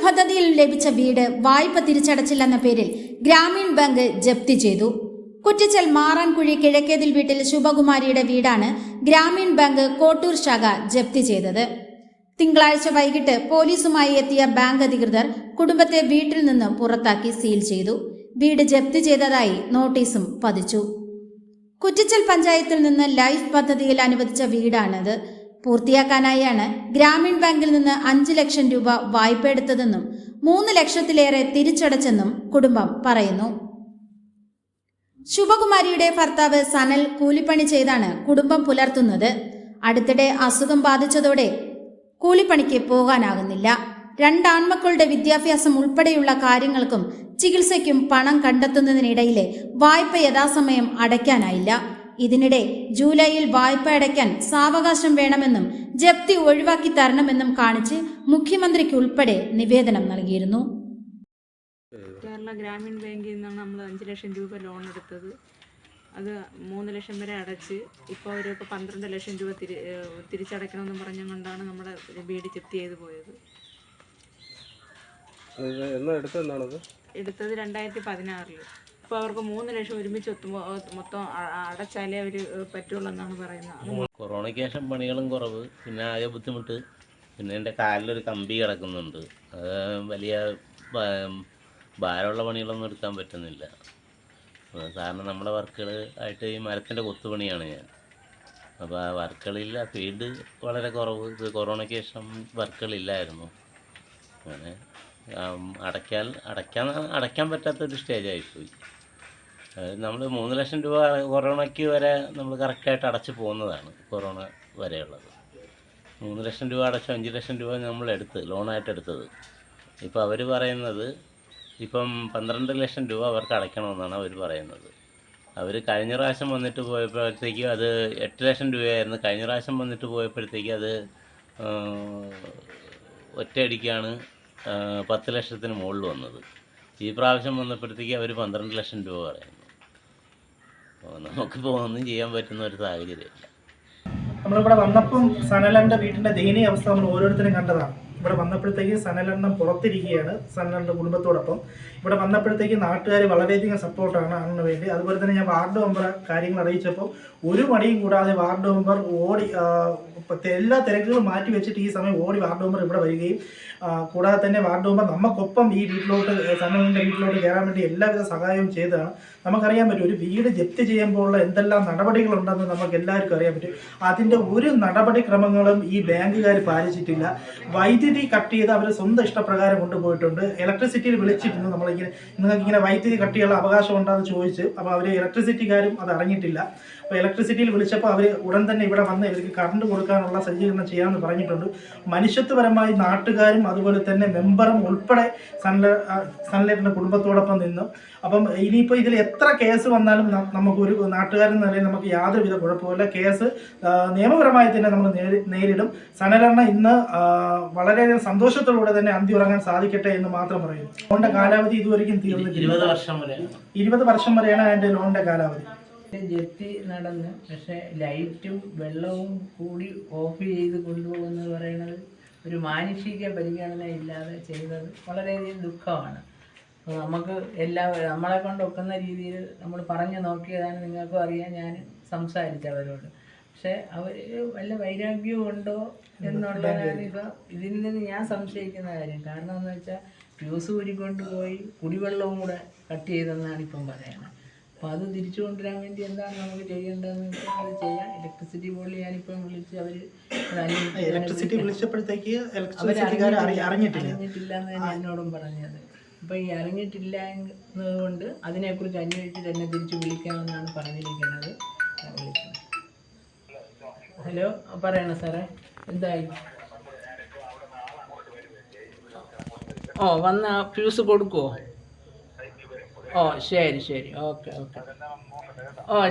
പദ്ധതിയിൽ ലഭിച്ച വീട് വായ്പ തിരിച്ചടച്ചില്ലെന്ന പേരിൽ ഗ്രാമീൺ ബാങ്ക് ജപ്തി ചെയ്തു. കുറ്റിച്ചൽ മാറാൻകുഴി കിഴക്കേതിൽ വീട്ടിൽ ശുഭകുമാരിയുടെ വീടാണ് ഗ്രാമീൺ ബാങ്ക് കോട്ടൂർ ശാഖ ജപ്തി ചെയ്തത്. തിങ്കളാഴ്ച വൈകിട്ട് പോലീസുമായി എത്തിയ ബാങ്ക് അധികൃതർ കുടുംബത്തെ വീട്ടിൽ നിന്ന് പുറത്താക്കി സീൽ ചെയ്തു. വീട് ജപ്തി ചെയ്തതായി നോട്ടീസും പതിച്ചു. കുറ്റിച്ചൽ പഞ്ചായത്തിൽ നിന്ന് ലൈഫ് പദ്ധതിയിൽ അനുവദിച്ച വീടാണിത്. പൂർത്തിയാക്കാനായാണ് ഗ്രാമീൺ ബാങ്കിൽ നിന്ന് 5 ലക്ഷം രൂപ വായ്പ എടുത്തതെന്നും 3 ലക്ഷത്തിലേറെ തിരിച്ചടച്ചെന്നും കുടുംബം പറയുന്നു. ശുഭകുമാരിയുടെ ഭർത്താവ് സനൽ കൂലിപ്പണി ചെയ്താണ് കുടുംബം പുലർത്തുന്നത്. അടുത്തിടെ അസുഖം ബാധിച്ചതോടെ കൂലിപ്പണിക്ക് പോകാനാകുന്നില്ല. 2 ആൺമക്കളുടെ വിദ്യാഭ്യാസം ഉൾപ്പെടെയുള്ള കാര്യങ്ങൾക്കും ചികിത്സയ്ക്കും പണം കണ്ടെത്തുന്നതിനിടയിലെ വായ്പ യഥാസമയം അടയ്ക്കാനായില്ല. ഇതിനിടെ ജൂലൈയിൽ വായ്പ അടയ്ക്കാൻ സാവകാശം വേണമെന്നും ജപ്തി ഒഴിവാക്കി തരണമെന്നും കാണിച്ച് മുഖ്യമന്ത്രിക്ക് ഉൾപ്പെടെ നിവേദനം നൽകിയിരുന്നു. കേരള ഗ്രാമീൺ ബാങ്കിൽ നിന്നാണ് നമ്മൾ 5 ലക്ഷം രൂപ ലോൺ എടുത്തത്. അത് 3 ലക്ഷം വരെ അടച്ച് ഇപ്പോൾ ഒരു 12 ലക്ഷം രൂപ തിരിച്ചടയ്ക്കണമെന്ന് പറഞ്ഞുകൊണ്ടാണ് നമ്മുടെ വീട് ജപ്തി ചെയ്ത് പോയത്. എടുത്തത് 2016. ഇപ്പോൾ അവർക്ക് 3 ലക്ഷം ഒരുമിച്ച് മൊത്തം അടച്ചാലേ അവർ പറ്റുള്ളൂ എന്നാണ് പറയുന്നത്. കൊറോണയ്ക്ക് ശേഷം പണികളും കുറവ്, പിന്നെ ആകെ ബുദ്ധിമുട്ട്. പിന്നെ എൻ്റെ കാലിലൊരു കമ്പി കിടക്കുന്നുണ്ട്. അത് വലിയ ഭാരമുള്ള പണികളൊന്നും എടുക്കാൻ പറ്റുന്നില്ല. കാരണം നമ്മുടെ വർക്കുകൾ ആയിട്ട് ഈ മരത്തിൻ്റെ കൊത്തുപണിയാണ് ഞാൻ. അപ്പോൾ ആ വർക്കുകളില്ല, ഫീൽഡ് വളരെ കുറവ്. ഇത് കൊറോണയ്ക്ക് ശേഷം വർക്കുകളില്ലായിരുന്നു. അങ്ങനെ അടയ്ക്കാൻ പറ്റാത്തൊരു സ്റ്റേജായിപ്പോയി. നമ്മൾ 3 ലക്ഷം രൂപ കൊറോണയ്ക്ക് വരെ നമ്മൾ കറക്റ്റായിട്ട് അടച്ചു പോകുന്നതാണ്. കൊറോണ വരെയുള്ളത് 3 ലക്ഷം രൂപ അടച്ചു, 5 ലക്ഷം രൂപ നമ്മൾ ലോണായിട്ട് എടുത്തത്. ഇപ്പോൾ അവർ പറയുന്നത് ഇപ്പം 12 ലക്ഷം രൂപ അവർക്ക് അടയ്ക്കണമെന്നാണ് അവർ പറയുന്നത്. അവർ കഴിഞ്ഞ പ്രാവശ്യം വന്നിട്ട് പോയപ്പോഴത്തേക്കും അത് 8 ലക്ഷം രൂപയായിരുന്നു. കഴിഞ്ഞ പ്രാവശ്യം വന്നിട്ട് പോയപ്പോഴത്തേക്കും അത് ഒറ്റയടിക്കാണ് 10 ലക്ഷത്തിന് മുകളിൽ വന്നത്. ഈ പ്രാവശ്യം വന്നപ്പോഴത്തേക്ക് അവർ 12 ലക്ഷം രൂപ പറയുന്നു. നമുക്കിപ്പോൾ ഒന്നും ചെയ്യാൻ പറ്റുന്ന ഒരു സാഹചര്യമില്ല. നമ്മളിവിടെ വന്നപ്പം സനലൻ്റെ വീട്ടിൻ്റെ ദയനീയ അവസ്ഥ നമ്മൾ ഓരോരുത്തരും കണ്ടതാണ്. ഇവിടെ വന്നപ്പോഴത്തേക്ക് സനലെണ്ണം പുറത്തിരിക്കുകയാണ് സനലിൻ്റെ കുടുംബത്തോടൊപ്പം. ഇവിടെ വന്നപ്പോഴത്തേക്ക് നാട്ടുകാർ വളരെയധികം സപ്പോർട്ടാണ് അണ്ണന് വേണ്ടി. അതുപോലെ തന്നെ ഞാൻ വാർഡ് മെമ്പറെ കാര്യങ്ങൾ അറിയിച്ചപ്പോൾ ഒരു മടിയും കൂടാതെ വാർഡ് മെമ്പർ ഓടി എല്ലാ തിരക്കുകളും മാറ്റി വെച്ചിട്ട് ഈ സമയം ഓടി വാർഡ് മെമ്പർ ഇവിടെ വരികയും കൂടാതെ തന്നെ വാർഡ് മെമ്പർ നമുക്കൊപ്പം ഈ വീട്ടിലോട്ട് സനലിൻ്റെ വീട്ടിലോട്ട് കയറാൻ വേണ്ടി എല്ലാവിധ സഹായവും ചെയ്തതാണ്. നമുക്കറിയാൻ പറ്റും ഒരു വീട് ജപ്തി ചെയ്യുമ്പോഴുള്ള എന്തെല്ലാം നടപടികളുണ്ടെന്ന് നമുക്ക് എല്ലാവർക്കും അറിയാൻ പറ്റും. അതിൻ്റെ ഒരു നടപടിക്രമങ്ങളും ഈ ബാങ്കുകാർ പാലിച്ചിട്ടില്ല. വൈദ്യുതി കട്ട് ചെയ്ത് അവർ സ്വന്തം ഇഷ്ടപ്രകാരം കൊണ്ടുപോയിട്ടുണ്ട്. ഇലക്ട്രിസിറ്റിയിൽ വിളിച്ചിരുന്നു, നിങ്ങൾക്കിങ്ങനെ വൈദ്യുതി കട്ട് ചെയ്യാനുള്ള അവകാശം ഉണ്ടെന്ന് ചോദിച്ചു. അപ്പോൾ അവർ ഇലക്ട്രിസിറ്റിക്കാരും അത് അറിഞ്ഞിട്ടില്ല. അപ്പോൾ ഇലക്ട്രിസിറ്റിയിൽ വിളിച്ചപ്പോൾ അവർ ഉടൻ തന്നെ ഇവിടെ വന്ന് ഇവർക്ക് കറണ്ട് കൊടുക്കാനുള്ള സജ്ജീകരണം ചെയ്യാമെന്ന് പറഞ്ഞിട്ടുണ്ട്. മനുഷ്യത്വപരമായി നാട്ടുകാരും അതുപോലെ തന്നെ മെമ്പറും ഉൾപ്പെടെ സൺലൈറ്റിൻ്റെ കുടുംബത്തോടൊപ്പം നിന്നു. അപ്പം ഇനിയിപ്പോൾ ഇതിൽ എത്ര കേസ് വന്നാലും നമുക്കൊരു നാട്ടുകാരെന്ന നിലയിൽ നമുക്ക് യാതൊരുവിധ കുഴപ്പമില്ല. കേസ് നിയമപരമായി തന്നെ നമ്മൾ നേരിടും. സനലണ്ണ ഇന്ന് വളരെയധികം സന്തോഷത്തോടെ തന്നെ അന്തി ഉറങ്ങാൻ സാധിക്കട്ടെ എന്ന് മാത്രം പറയും. ലോണിന്റെ കാലാവധി ഇതുവരെയും തീർന്നിട്ടില്ല. 20 വർഷം വരെയാണ് അതിൻ്റെ ലോണിന്റെ കാലാവധി. ജപ്തി നടന്ന്, പക്ഷേ ലൈറ്റും വെള്ളവും കൂടി ഓഫ് ചെയ്ത് കൊണ്ടുപോകുന്നത് പറയുന്നത് ഒരു മാനുഷിക പരിഗണന ഇല്ലാതെ ചെയ്തത് വളരെയധികം ദുഃഖമാണ്. നമുക്ക് നമ്മളെ കൊണ്ടൊക്കുന്ന രീതിയിൽ നമ്മൾ പറഞ്ഞു നോക്കിയതാണ്. നിങ്ങൾക്കും അറിയാം, ഞാൻ സംസാരിച്ചവരോട്. പക്ഷെ അവർ വല്ല വൈരാഗ്യവും ഉണ്ടോ എന്നുള്ളതാണ് ഇപ്പോൾ ഇതിൽ നിന്ന് ഞാൻ സംശയിക്കുന്ന കാര്യം. കാരണം എന്ന് വെച്ചാൽ ഫ്യൂസ് ഊരിക്കൊണ്ട് പോയി കുടിവെള്ളവും കൂടെ കട്ട് ചെയ്തെന്നാണ് ഇപ്പം പറയുന്നത്. അപ്പോൾ അത് തിരിച്ചു കൊണ്ടുവരാൻ വേണ്ടി എന്താണ് നമുക്ക് ചെയ്യേണ്ടതെന്ന് വെച്ചാൽ അത് ചെയ്യാം. ഇലക്ട്രിസിറ്റി ബോർഡിൽ ഞാനിപ്പം വിളിച്ച് അറിഞ്ഞിട്ടില്ല എന്നാണ് എന്നോടും പറഞ്ഞത്. അപ്പോൾ ഈ അറിഞ്ഞിട്ടില്ല എന്നതുകൊണ്ട് അതിനെക്കുറിച്ച് അന്വേഷിച്ചിട്ട് എന്നെ തിരിച്ച് വിളിക്കാമെന്നാണ് പറഞ്ഞിരിക്കുന്നത്. ഹലോ, പറയണം സാറേ, എന്തായി? വന്ന ഫ്യൂസ് കൊടുക്കുമോ? ശരി, ഓക്കെ.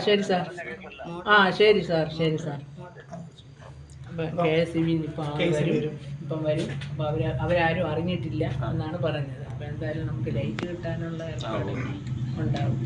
ശരി സാർ. ശരി സാർ. അപ്പം KSEB ഇപ്പം വരും. അപ്പോൾ അവരാരും അറിഞ്ഞിട്ടില്ല എന്നാണ് പറഞ്ഞത്. അപ്പോൾ എന്തായാലും നമുക്ക് ലൈറ്റ് കിട്ടാനുള്ള ഏർപ്പാട് ഉണ്ടാവും.